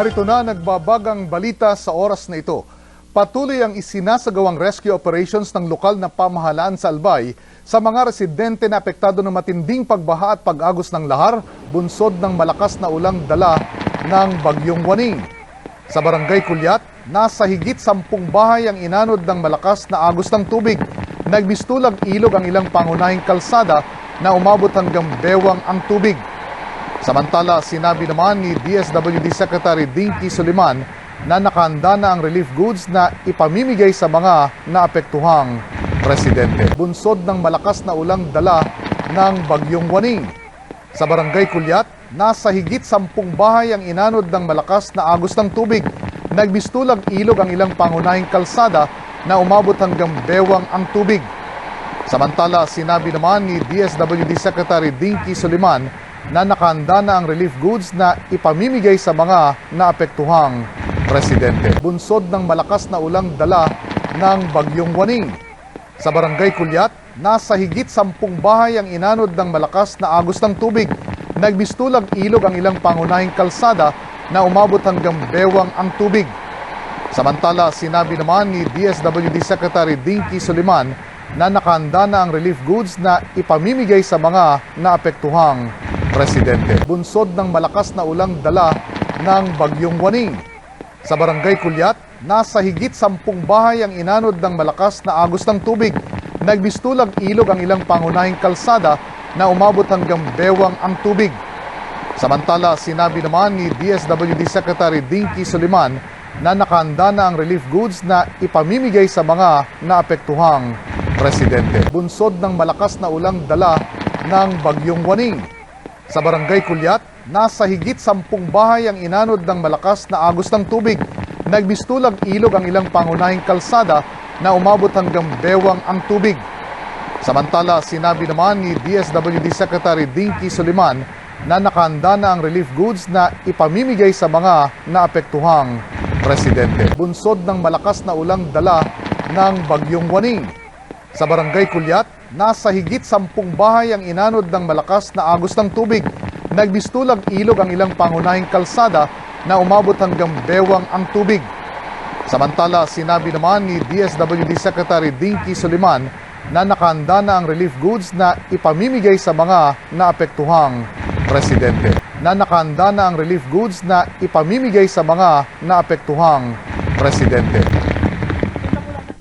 Narito na nagbabagang balita sa oras na ito. Patuloy ang isinasagawang rescue operations ng lokal na pamahalaan sa Albay sa mga residente na apektado ng matinding pagbaha at pag-agos ng lahar, bunsod ng malakas na ulang dala ng Bagyong Waning. Sa Barangay Kulyat, nasa higit 10 bahay ang inanod ng malakas na agos ng tubig. Nagbistulag ilog ang ilang pangunahing kalsada na umabot hanggang bewang ang tubig. Samantala, sinabi naman ni DSWD Secretary Dinky Soliman na nakahanda na ang relief goods na ipamimigay sa mga naapektuhang residente. Bunsod ng malakas na ulang dala ng Bagyong Waning. Sa Barangay Kulyat, nasa higit 10 bahay ang inanod ng malakas na agos ng tubig. Nagbistulag ilog ang ilang pangunahing kalsada na umabot hanggang bewang ang tubig. Samantala, sinabi naman ni DSWD Secretary Dinky Soliman na nakahanda na ang relief goods na ipamimigay sa mga naapektuhang residente. Bunsod ng malakas na ulang dala ng Bagyong Waning. Sa Barangay Kulyat, nasa higit 10 bahay ang inanod ng malakas na agos ng tubig. Nagbistulag ilog ang ilang pangunahing kalsada na umabot hanggang bewang ang tubig. Samantala, sinabi naman ni DSWD Secretary Dinky Soliman na nakahanda na ang relief goods na ipamimigay sa mga naapektuhang residente. Bunsod ng malakas na ulang dala ng Bagyong Waning. Sa Barangay Kulyat, nasa higit 10 bahay ang inanod ng malakas na agos ng tubig. Nagbistulag ilog ang ilang pangunahing kalsada na umabot hanggang bewang ang tubig. Samantala, sinabi naman ni DSWD Secretary Dinky Soliman na nakahanda na ang relief goods na ipamimigay sa mga naapektuhang residente. Bunsod ng malakas na ulang dala ng Bagyong Waning. Sa Barangay Kulyat, nasa higit 10 bahay ang inanod ng malakas na agos ng tubig. Nagbistulag ilog ang ilang pangunahing kalsada na umabot hanggang bewang ang tubig. Samantala, sinabi naman ni DSWD Secretary Dinky Soliman na nakahanda na ang relief goods na ipamimigay sa mga naapektuhang residente. Bunsod ng malakas na ulang dala ng Bagyong Waning. Sa Barangay Kulyat, nasa higit 10 bahay ang inanod ng malakas na agos ng tubig. Nagbistulag ilog ang ilang pangunahing kalsada na umabot hanggang bewang ang tubig. Samantala, sinabi naman ni DSWD Secretary Dinky Soliman na nakahanda na ang relief goods na ipamimigay sa mga naapektuhang residente. Nakahanda na ang relief goods na ipamimigay sa mga naapektuhang residente.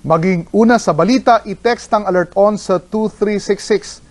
Maging una sa balita, i-text ang alert on sa 2366.